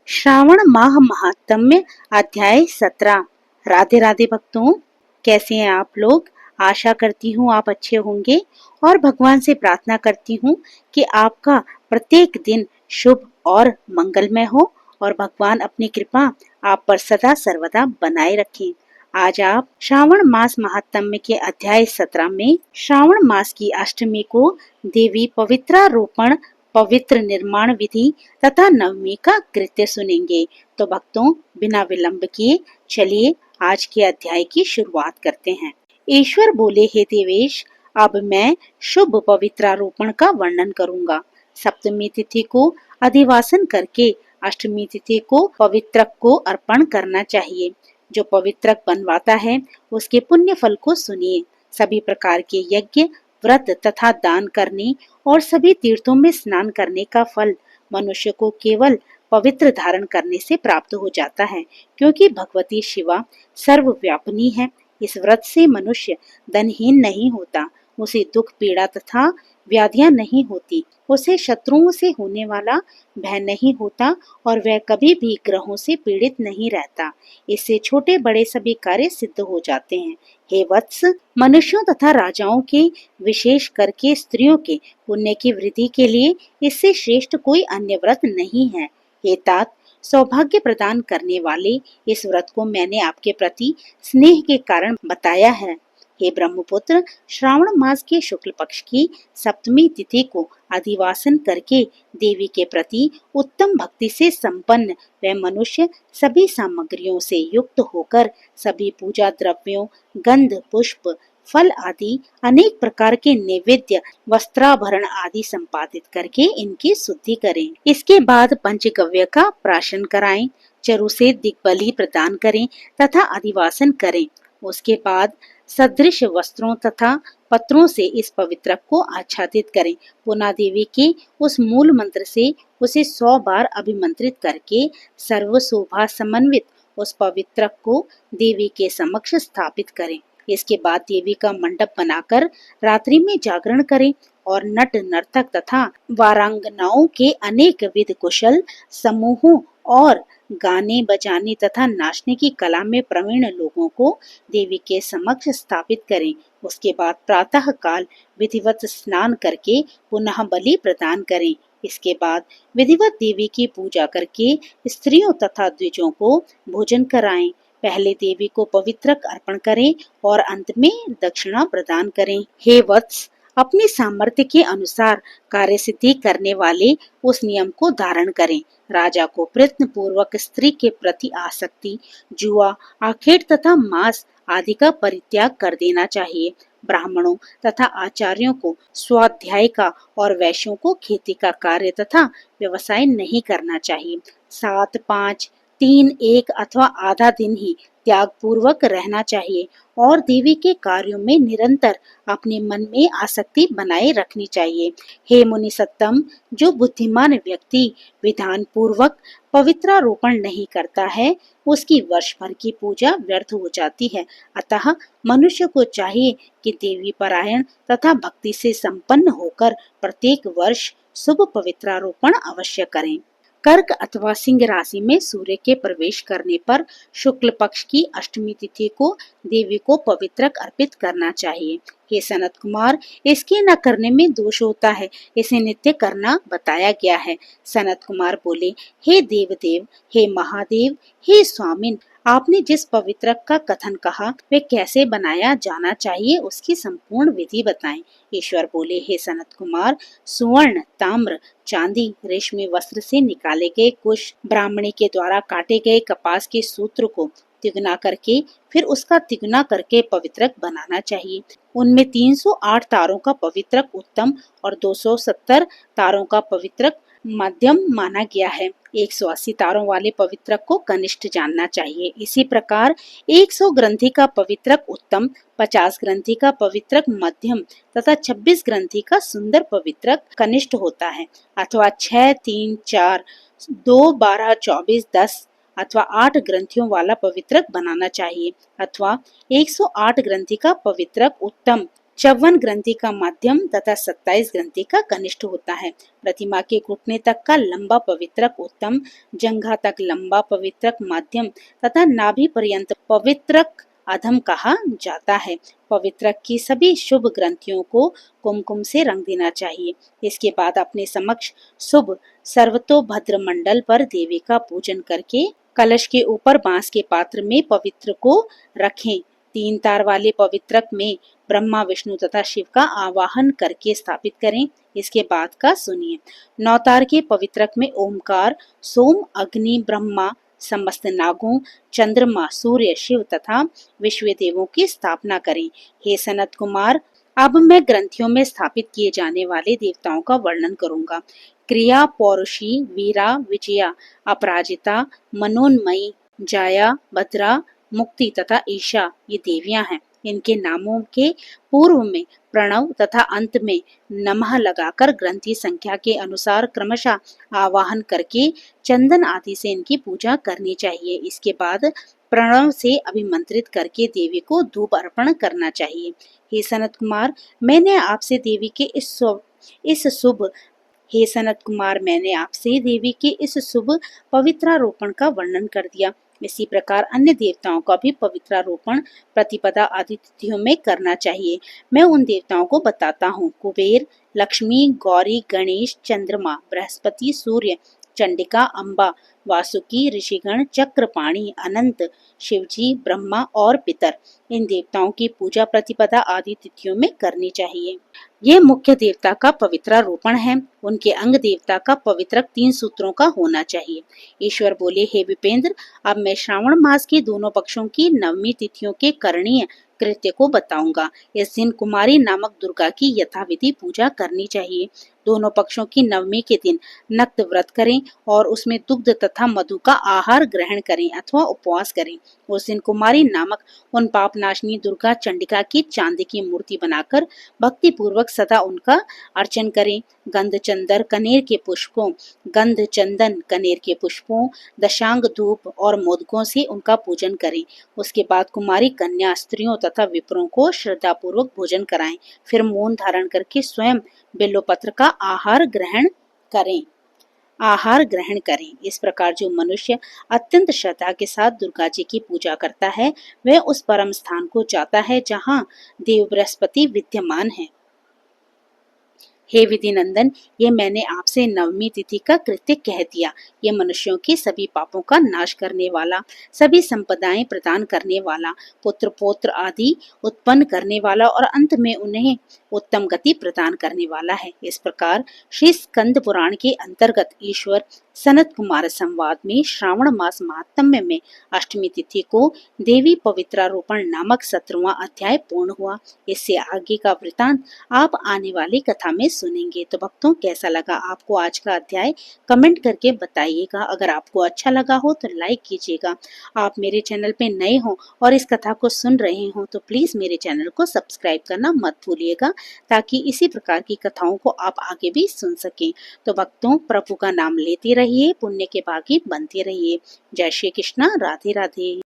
श्रावण माह महात्म्य अध्याय 17। राधे राधे भक्तों, कैसे हैं आप लोग। आशा करती हूँ आप अच्छे होंगे और भगवान से प्रार्थना करती हूँ कि आपका प्रत्येक दिन शुभ और मंगलमय हो और भगवान अपनी कृपा आप पर सदा सर्वदा बनाए रखें। आज आप श्रावण मास महात्म्य के अध्याय 17 में श्रावण मास की अष्टमी को देवी पवित्रारोपण, पवित्र निर्माण विधि तथा नवमी का कृत्य सुनेंगे। तो भक्तों, बिना विलंब किए चलिए आज के अध्याय की शुरुआत करते हैं। ईश्वर बोले, हे देवेश, अब मैं शुभ पवित्रारोपण का वर्णन करूंगा। सप्तमी तिथि को अधिवासन करके अष्टमी तिथि को पवित्रक को अर्पण करना चाहिए। जो पवित्रक बनवाता है उसके पुण्य फल को सुनिए। सभी प्रकार के यज्ञ, व्रत तथा दान करने और सभी तीर्थों में स्नान करने का फल मनुष्य को केवल पवित्र धारण करने से प्राप्त हो जाता है, क्योंकि भगवती शिवा सर्वव्यापिनी है। इस व्रत से मनुष्य धनहीन नहीं होता, उसे दुख पीड़ा तथा व्याधियां नहीं होती, उसे शत्रुओं से होने वाला भय नहीं होता और वह कभी भी ग्रहों से पीड़ित नहीं रहता। इससे छोटे बड़े सभी कार्य सिद्ध हो जाते हैं। हे वत्स, मनुष्यों तथा राजाओं के, विशेष करके स्त्रियों के पुण्य की वृद्धि के लिए इससे श्रेष्ठ कोई अन्य व्रत नहीं है। हे तात, सौभाग्य प्रदान करने वाले इस व्रत को मैंने आपके प्रति स्नेह के कारण बताया है। हे ब्रह्मपुत्र, श्रावण मास के शुक्ल पक्ष की सप्तमी तिथि को अधिवासन करके देवी के प्रति उत्तम भक्ति से संपन्न वह मनुष्य सभी सामग्रियों से युक्त होकर सभी पूजा द्रव्यों, गंध, पुष्प, फल आदि अनेक प्रकार के नैवेद्य, वस्त्राभरण आदि संपादित करके इनकी शुद्धि करें। इसके बाद पंचगव्य का प्राशन कराएं, चरु से दिग्बली प्रदान करें तथा अधिवासन करें। उसके बाद सदृश वस्त्रों तथा पत्रों से इस पवित्रक को आच्छादित करें। पुनः देवी के उस मूल मंत्र से उसे 100 बार अभिमंत्रित करके सर्व शोभा समन्वित उस पवित्रक को देवी के समक्ष स्थापित करें। इसके बाद देवी का मंडप बनाकर रात्रि में जागरण करें और नट नर्तक तथा वारांगनाओं के अनेक विध कुशल समूहों और गाने बजाने तथा नाचने की कला में प्रवीण लोगों को देवी के समक्ष स्थापित करें। उसके बाद प्रातः काल विधिवत स्नान करके पुनः बलि प्रदान करें। इसके बाद विधिवत देवी की पूजा करके स्त्रियों तथा द्विजों को भोजन कराएं। पहले देवी को पवित्रक अर्पण करें और अंत में दक्षिणा प्रदान करें। हे वत्स, अपनी सामर्थ्य के अनुसार कार्य सिद्धि करने वाले उस नियम को धारण करें। राजा को प्रयत्न पूर्वक स्त्री के प्रति आसक्ति, जुआ, आखेट तथा मांस आदि का परित्याग कर देना चाहिए। ब्राह्मणों तथा आचार्यों को स्वाध्याय का और वैश्यों को खेती का कार्य तथा व्यवसाय नहीं करना चाहिए। 7, 5, 3, 1 अथवा आधा दिन ही त्याग पूर्वक रहना चाहिए और देवी के कार्यों में निरंतर अपने मन में आसक्ति बनाए रखनी चाहिए। हे मुनि सत्तम, जो बुद्धिमान व्यक्ति विधान पूर्वक पवित्रारोपण नहीं करता है, उसकी वर्ष भर की पूजा व्यर्थ हो जाती है। अतः मनुष्य को चाहिए कि देवी परायण तथा भक्ति से संपन्न होकर प्रत्येक वर्ष शुभ पवित्रारोपण अवश्य करें। कर्क अथवा सिंह राशि में सूर्य के प्रवेश करने पर शुक्ल पक्ष की अष्टमी तिथि को देवी को पवित्रक अर्पित करना चाहिए। हे सनत कुमार, इसके न करने में दोष होता है, इसे नित्य करना बताया गया है। सनत कुमार बोले, हे देवदेव, हे महादेव, हे स्वामिन, आपने जिस पवित्रक का कथन कहा वे कैसे बनाया जाना चाहिए, उसकी संपूर्ण विधि बताएं। ईश्वर बोले, हे सनत कुमार, सुवर्ण, ताम्र, चांदी, रेशमी वस्त्र से निकाले गए कुश, ब्राह्मणी के द्वारा काटे गए कपास के सूत्र को तिगुना करके फिर उसका तिगुना करके पवित्रक बनाना चाहिए। उनमें 308 तारों का पवित्रक उत्तम और 270 तारों का पवित्रक मध्यम माना गया है। 180 तारों वाले पवित्रक को कनिष्ठ जानना चाहिए। इसी प्रकार 100 ग्रंथि का पवित्रक उत्तम, 50 ग्रंथि का पवित्रक मध्यम तथा 26 ग्रंथि का सुंदर पवित्रक कनिष्ठ होता है। अथवा 6, 3, 4, 2, 12, 24, 10 अथवा 8 ग्रंथियों वाला पवित्रक बनाना चाहिए। अथवा 108 ग्रंथि का पवित्रक उत्तम, 54 ग्रंथि का मध्यम तथा 27 ग्रंथि का कनिष्ठ होता है। प्रतिमा के घुटने तक का लंबा पवित्रक उत्तम, जंघा तक लंबा पवित्रक मध्यम तथा नाभि पर्यंत पवित्रक अधम कहा जाता है। पवित्रक की सभी शुभ ग्रंथियों को कुमकुम से रंग देना चाहिए। इसके बाद अपने समक्ष शुभ सर्वतोभद्र मंडल पर देवी का पूजन करके कलश के ऊपर बांस के पात्र में पवित्र को रखें। 3 तार वाले पवित्रक में ब्रह्मा, विष्णु तथा शिव का आवाहन करके स्थापित करें। इसके बाद का सुनिए। 9 तार के पवित्रक में ओमकार, सोम, अग्नि, ब्रह्मा, समस्त नागों, चंद्रमा, सूर्य, शिव तथा विश्व देवों की स्थापना करें। हे सनत कुमार, अब मैं ग्रंथियों में स्थापित किए जाने वाले देवताओं का वर्णन करूंगा। क्रिया, पौरुषी, वीरा, विजया, अपराजिता, मनोन्मयी, जाया, भद्रा, मुक्ति तथा ईशा ये देवियां हैं। इनके नामों के पूर्व में प्रणव तथा अंत में नमः लगाकर ग्रंथि संख्या के अनुसार क्रमशः आवाहन करके चंदन आदि से इनकी पूजा करनी चाहिए। इसके बाद प्रणव से अभिमंत्रित करके देवी को धूप अर्पण करना चाहिए। हे सनत कुमार, मैंने आपसे देवी के इस शुभ हे सनत कुमार, मैंने आपसे देवी के इस शुभ पवित्रारोपण का वर्णन कर दिया। इसी प्रकार अन्य देवताओं का भी पवित्रारोपण प्रतिपदा आदि तिथियों में करना चाहिए। मैं उन देवताओं को बताता हूँ। कुबेर, लक्ष्मी, गौरी, गणेश, चंद्रमा, बृहस्पति, सूर्य, चंडिका, अम्बा, वासुकी, ऋषिगण, चक्रपाणि, अनंत, शिवजी, ब्रह्मा और पितर। इन देवताओं की पूजा प्रतिपदा आदि तिथियों में करनी चाहिए। ये मुख्य देवता का पवित्रारोपण है। उनके अंग देवता का पवित्रक 3 सूत्रों का होना चाहिए। ईश्वर बोले, हे विपेंद्र, अब मैं श्रावण मास के दोनों पक्षों की नवमी तिथियों के करणीय कृत्य को बताऊंगा। इस दिन कुमारी नामक दुर्गा की यथाविधि पूजा करनी चाहिए। दोनों पक्षों की नवमी के दिन नक्त व्रत करें और उसमें दुग्ध तथा मधु का आहार ग्रहण करें अथवा उपवास करें। उस दिन कुमारी नामक उन पापनाशिनी दुर्गा चंडिका की चांदी की मूर्ति बनाकर भक्ति पूर्वक सदा उनका अर्चन करें। गंध चंदन कनेर के पुष्पों, दशांग धूप और मोदकों से उनका पूजन करें। उसके बाद कुमारी कन्या, स्त्रियों तथा विप्रों को श्रद्धा पूर्वक भोजन कराएं। फिर मौन धारण करके स्वयं बिल्वपत्र का आहार ग्रहण करें। इस प्रकार जो मनुष्य अत्यंत श्रद्धा के साथ दुर्गा जी की पूजा करता है, वह उस परम स्थान को जाता है जहाँ देव बृहस्पति विद्यमान है। हे विधि नंदन, ये मैंने आपसे नवमी तिथि का कृत्य कह दिया। ये मनुष्यों के सभी पापों का नाश करने वाला, सभी संपदाएं प्रदान करने वाला, पुत्र पौत्र आदि उत्पन्न करने वाला और अंत में उन्हें उत्तम गति प्रदान करने वाला है। इस प्रकार श्री स्कंद पुराण के अंतर्गत ईश्वर सनत कुमार संवाद में श्रावण मास महात्म्य में अष्टमी तिथि को देवी पवित्रारोपण नामक 17वां अध्याय पूर्ण हुआ। इससे आगे का वृतांत आप आने वाली कथा में सुनेंगे। तो भक्तों, कैसा लगा आपको आज का अध्याय? कमेंट करके बताइएगा। अगर आपको अच्छा लगा हो तो लाइक कीजिएगा। आप मेरे चैनल पे नए हो और इस कथा को सुन रहे हो तो प्लीज मेरे चैनल को सब्सक्राइब करना मत भूलिएगा, ताकि इसी प्रकार की कथाओं को आप आगे भी सुन सकें। तो भक्तों, प्रभु का नाम लेते रहिए, पुण्य के भागी बनते रहिए। जय श्री कृष्णा, राधे राधे।